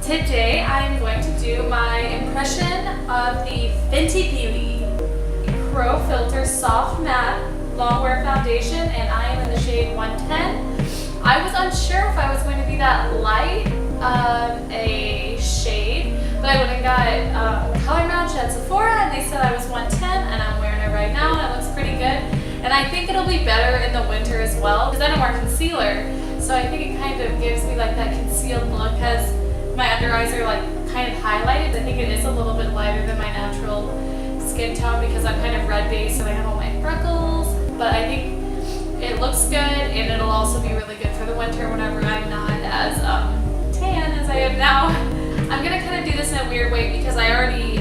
Today I'm going to do my impression of the Fenty Beauty Pro Filtr Soft Matte Longwear Foundation, and I am in the shade 110. I was unsure if I was going to be that light of a shade, but I went and got color match at Sephora, and they said I was 110, and I'm wearing it right now, and it looks pretty good. And I think it'll be better in the winter as well, because I don't wear concealer, so I think it kind of gives me like that concealed look, because my under eyes are like kind of highlighted. I think it is a little bit lighter than my natural skin tone because I'm kind of red based and I have all my freckles, but I think it looks good, and it'll also be really good for the winter whenever I'm not as tan as I am now. I'm gonna kind of do this in a weird way because I already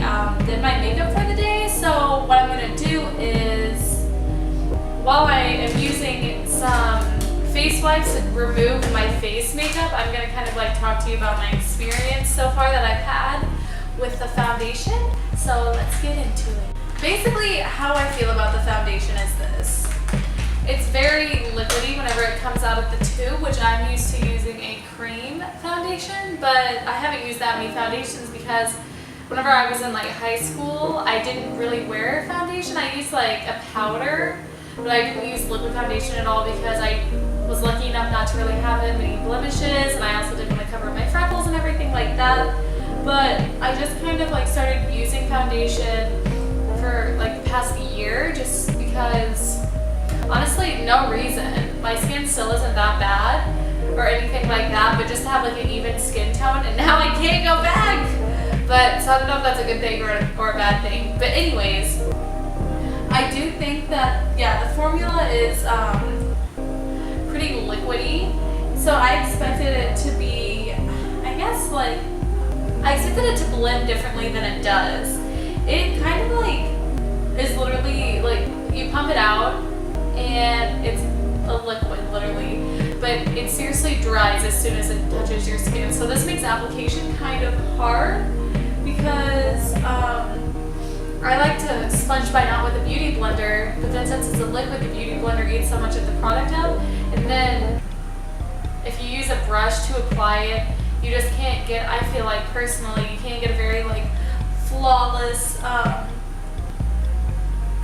did my makeup for the day, so what I'm gonna do is, while I am using some face wipes to remove my face makeup, I'm gonna kind of like talk to you about my experience so far that I've had with the foundation. So let's get into it. Basically, how I feel about the foundation is this. It's very liquidy whenever it comes out of the tube, which I'm used to using a cream foundation, but I haven't used that many foundations because whenever I was in like high school, I didn't really wear foundation. I used like a powder, but I didn't use liquid foundation at all because I was lucky enough not to really have that many blemishes, and I also didn't want to cover my freckles and everything like that. But I just kind of like started using foundation for like the past year just because, honestly, no reason. My skin still isn't that bad or anything like that, but just to have like an even skin tone, and now I can't go back. But so I don't know if that's a good thing or a bad thing. But anyways, I do think that, yeah, the formula is pretty liquidy, so I expected it to be, I guess, like, I expected it to blend differently than it does. It kind of like is literally like you pump it out and it's a liquid literally, but it seriously dries as soon as it touches your skin. So this makes application kind of hard because I like to sponge mine out with a beauty blender, but then since it's a liquid, the beauty blender eats so much of the product up, and then if you use a brush to apply it, you just can't get, I feel like personally, you can't get a very like flawless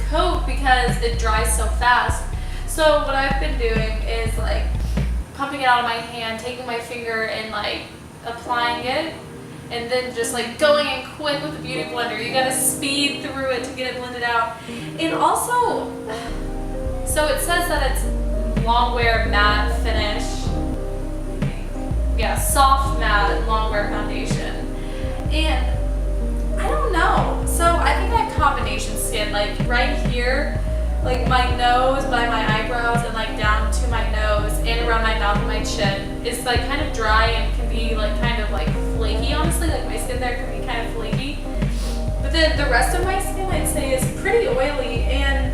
coat because it dries so fast. So what I've been doing is like pumping it out of my hand, taking my finger and like applying it, and then just like going in quick with the beauty blender. You gotta speed through it to get it blended out. And also, so it says that it's longwear matte finish. Yeah, soft matte longwear foundation. And I don't know. So I think I have combination skin, like right here, like my nose by my eyebrows and like down to my nose and around my mouth and my chin is like kind of dry and can be like kind of like flaky, honestly. Like my skin there can be kind of flaky. But then the rest of my skin, I'd say, is pretty oily, and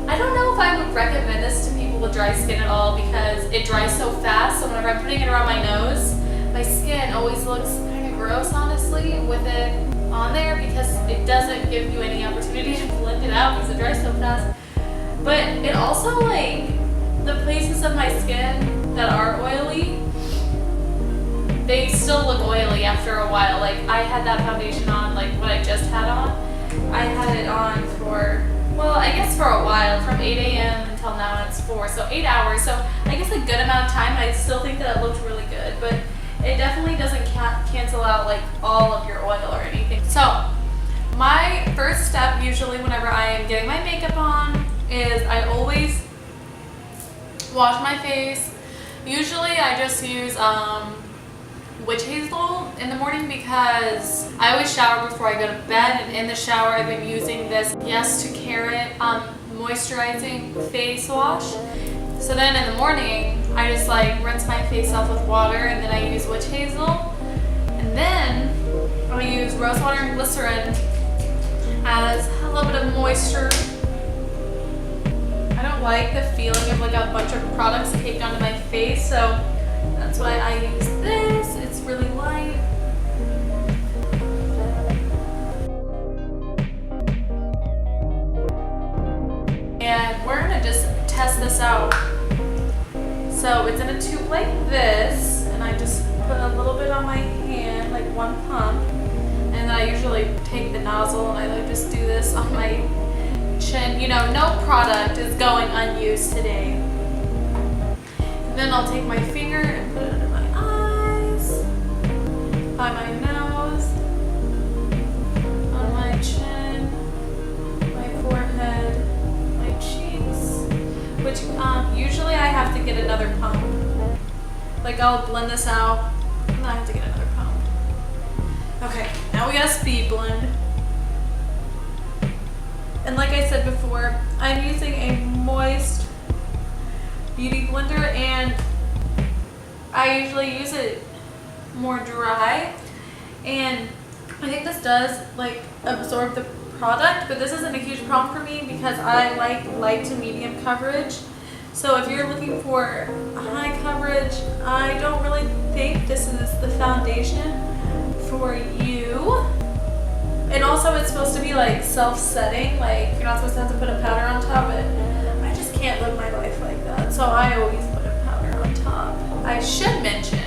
I don't know if I would recommend this to people with dry skin at all because it dries so fast. So whenever I'm putting it around my nose, my skin always looks kind of gross, honestly, with it on there because it doesn't give you any opportunity to blend it out because it dries so fast. But it also, like, the places of my skin that are oily, they still look oily after a while. Like, I had that foundation on, like what I just had on. I had it on for, well, I guess for a while, from 8 a.m. until now it's 4, so 8 hours. So I guess a good amount of time, and I still think that it looked really good, but it definitely doesn't cancel out like all of your oil or anything. So my first step usually whenever I am getting my makeup on is I always wash my face. Usually I just use witch hazel in the morning because I always shower before I go to bed, and in the shower I've been using this Yes to Carrot moisturizing face wash. So then in the morning I just like rinse my face off with water, and then I use witch hazel, and then I use rose water and glycerin as a little bit of moisture. I don't like the feeling of like a bunch of products caked onto my face, so that's why I use this. It's really light. And we're gonna just test this out. So it's in a tube like this, and I just put a nozzle, and I like just do this on my chin. You know, no product is going unused today. And then I'll take my finger and put it under my eyes, by my nose, on my chin, my forehead, my cheeks, which usually I have to get another pump. Like I'll blend this out, and then I have to get another pump. Okay, now we got a speed blend. And like I said before, I'm using a moist beauty blender, and I usually use it more dry, and I think this does like absorb the product, but this isn't a huge problem for me because I like light to medium coverage. So if you're looking for high coverage, I don't really think this is the foundation for you. And also it's supposed to be like self-setting, like you're not supposed to have to put a powder on top, but I just can't live my life like that, so I always put a powder on top. I should mention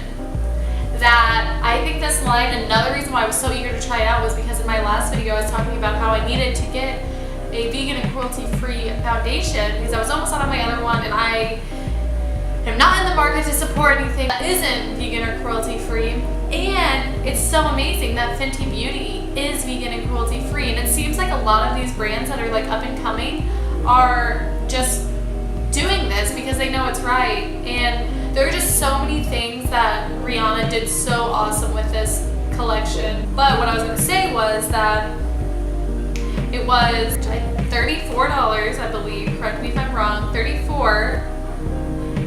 that I think this line, another reason why I was so eager to try it out was because in my last video I was talking about how I needed to get a vegan and cruelty-free foundation because I was almost out of my other one, and I am not in the market to support anything that isn't vegan or cruelty-free. And it's so amazing that Fenty Beauty is vegan and cruelty-free, and it seems like a lot of these brands that are like up and coming are just doing this because they know it's right. And there are just so many things that Rihanna did so awesome with this collection. But what I was going to say was that it was $34, I believe, correct me if I'm wrong, $34,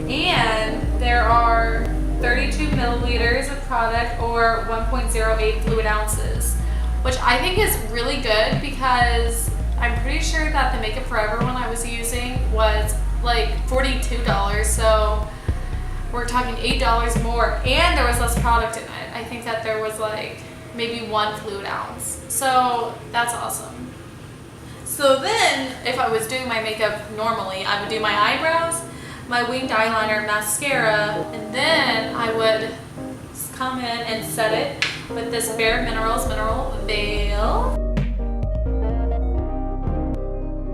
and there are 32 milliliters of product or 1.08 fluid ounces, which I think is really good because I'm pretty sure that the Makeup Forever one I was using was like $42, so we're talking $8 more, and there was less product in it. I think that there was like maybe 1 fluid ounce, so that's awesome. So then if I was doing my makeup normally, I would do my eyebrows, my winged eyeliner, mascara, and then I would come in and set it with this Bare Minerals Mineral Veil.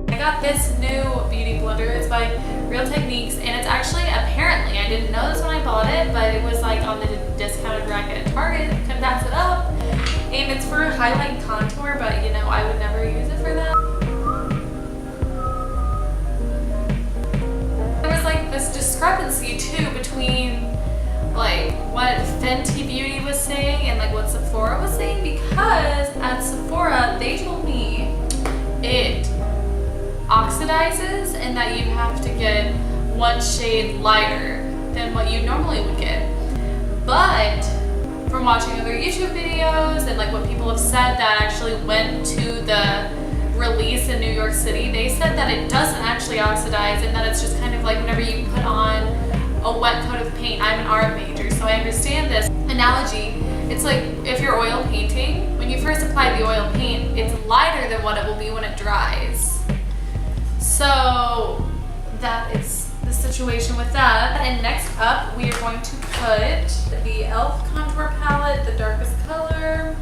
I got this new beauty blender. It's by Real Techniques, and it's actually, apparently, I didn't know this when I bought it, but it was like on the discounted rack at Target. Couldn't pass it up. And it's for highlight and contour, but you know, I would never use it for that. There was like this discrepancy too between like what Fenty Beauty was saying and like what Sephora was saying, because at Sephora they told me it oxidizes and that you have to get 1 shade lighter than what you normally would get. But from watching other YouTube videos and like what people have said that actually went to the release in New York City, they said that it doesn't actually oxidize and that it's just kind of like whenever you put on a wet coat of paint. I'm an art major, so I understand this analogy. It's like if you're oil painting, when you first apply the oil paint, it's lighter than what it will be when it dries. So that is the situation with that. And next up, we are going to put the e.l.f. contour palette, the darkest color.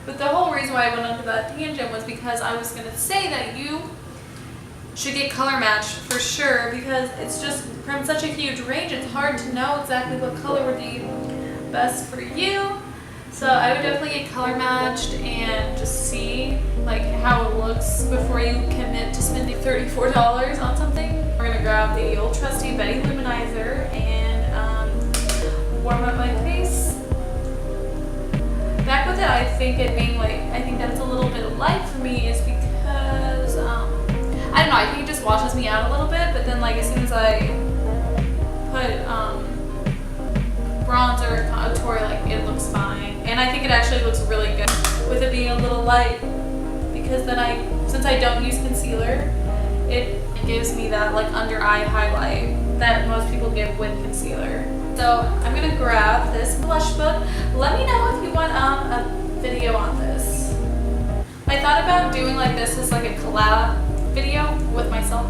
But the whole reason why I went onto that tangent was because I was going to say that you should get color matched for sure, because it's just from such a huge range, it's hard to know exactly what color would be best for you. So I would definitely get color matched and just see like how it looks before you commit to spending $34 on something. We're gonna grab the old trusty Betty Luminizer and warm up my face. Back with it, I think it being like, I think that's a little bit light for me is because, I don't know, I think it just washes me out a little bit, but then like as soon as I put bronzer or contour, like it looks fine. And I think it actually looks really good with it being a little light, because then since I don't use concealer, it gives me that like under eye highlight that most people give with concealer. So I'm gonna grab this blush book. Let me know if you want a video on this. I thought about doing like this as like a collab video with myself.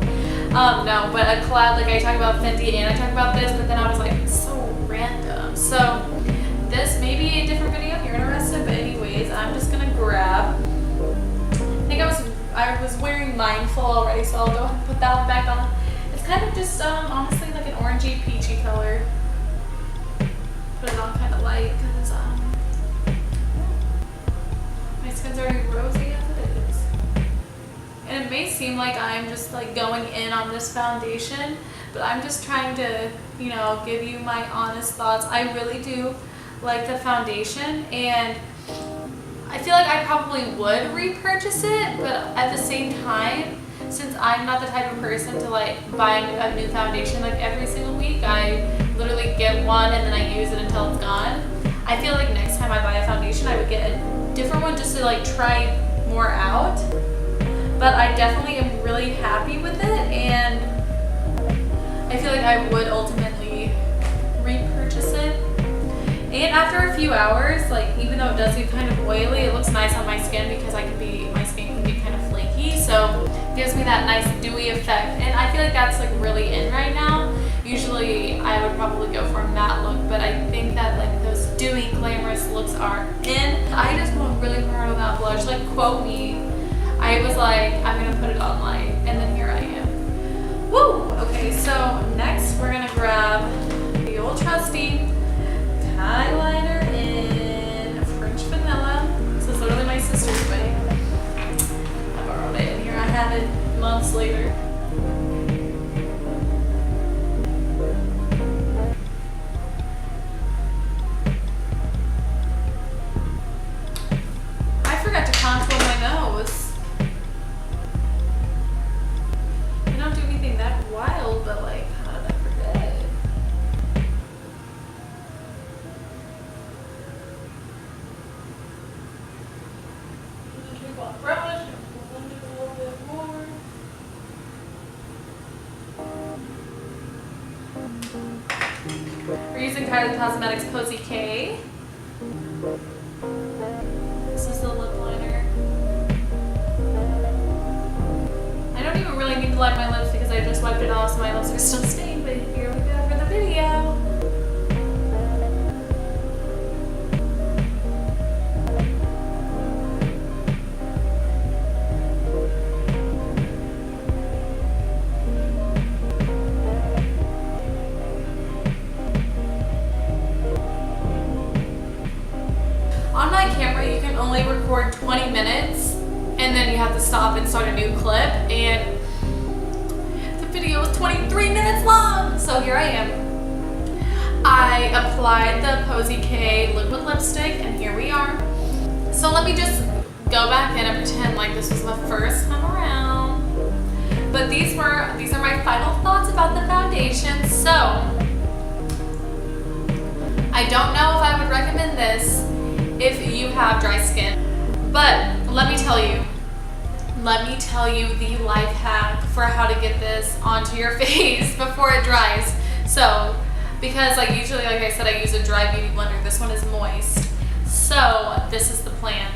No, but a collab, like I talk about Fenty and I talk about this, but then I was like, it's so random. So this may be a different video if you're interested, but anyways, I was wearing Mindful already, so I'll go ahead and put that one back on. It's kind of just honestly like an orangey peachy color. Put it on kind of light because my skin's already rosy as it is. And it may seem like I'm just like going in on this foundation, but I'm just trying to, you know, give you my honest thoughts. I really do like the foundation, and I feel like I probably would repurchase it, but at the same time, since I'm not the type of person to like buy a new foundation like every single week, I literally get one and then I use it until it's gone. I feel like next time I buy a foundation, I would get a different one just to like try more out. But I definitely am really happy with it, and I feel like I would ultimately repurchase it. And after a few hours, like even though it does get kind of oily, it looks nice on my skin because my skin can be kind of flaky, so it gives me that nice dewy effect. And I feel like that's like really in right now. Usually I would probably go for a matte look, but I think that like those dewy, glamorous looks are in. I just went really hard on that blush, like quote me. I was like, I'm gonna put it on light, and then here I am. Woo! Okay, so next we're gonna grab the old trusty eyeliner in French Vanilla. This is literally my sister's way. I borrowed it, and here I have it months later. I forgot to contour my nose. I don't do anything that wild, but like, how did I forget? Brush and blend it a little bit more. We're using Kylie Cosmetics Posy K. This is the lip liner. I don't even really need to line my lips because I just wiped it off, so my lips are still stained, but here we go for the video. On my camera, you can only record 20 minutes and then you have to stop and start a new clip, and the video is 23 minutes long. So here I am. I applied the Posy K liquid lipstick, and here we are. So let me just go back in and pretend like this was my first time around. But these are my final thoughts about the foundation. So I don't know if I would recommend this if you have dry skin, but let me tell you the life hack for how to get this onto your face before it dries. So, because like usually, like I said, I use a dry beauty blender. This one is moist. So this is the plan.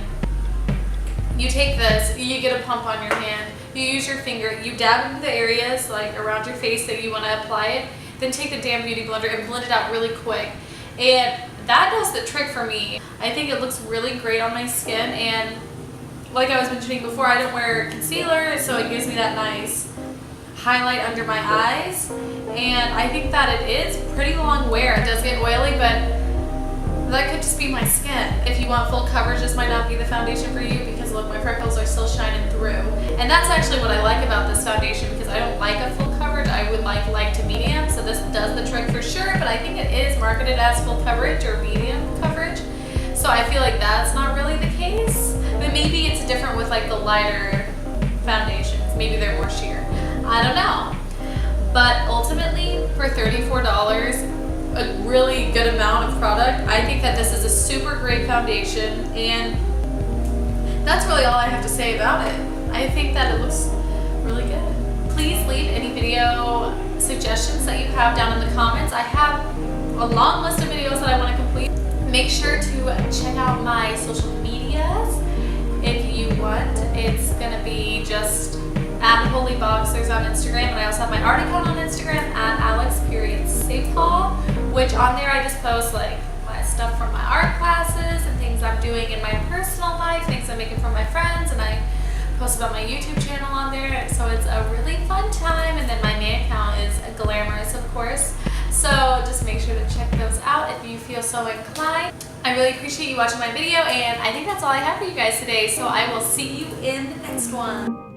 You take this, you get a pump on your hand, you use your finger, you dab into the areas like around your face that you want to apply it, then take the damn beauty blender and blend it out really quick. And that does the trick for me. I think it looks really great on my skin, and like I was mentioning before, I don't wear concealer, so it gives me that nice highlight under my eyes. And I think that it is pretty long wear. It does get oily, but that could just be my skin. If you want full coverage, this might not be the foundation for you, because look, my freckles are still shining through. And that's actually what I like about this foundation, because I don't like a full coverage. I would like light to medium, so this does the trick for sure, but I think it is marketed as full coverage or medium coverage. So I feel like that's not really the case, but maybe it's different with like the lighter foundations. Maybe they're more sheer. I don't know. But ultimately, for $34, a really good amount of product, I think that this is a super great foundation, and that's really all I have to say about it. I think that it looks really good. Please leave any video suggestions that you have down in the comments. I have a long list of videos that I want to complete. Make sure to check out my social medias if you want. It's gonna be just at @holyboxers on Instagram, and I also have my art account on Instagram at @alex.safehaul, which on there I just post like my stuff from my art classes and things I'm doing in my personal life, things I'm making for my friends, and I posted on my YouTube channel on there, so it's a really fun time. And then my main account is Glamorous, of course. So just make sure to check those out if you feel so inclined. I really appreciate you watching my video, and I think that's all I have for you guys today. So I will see you in the next one.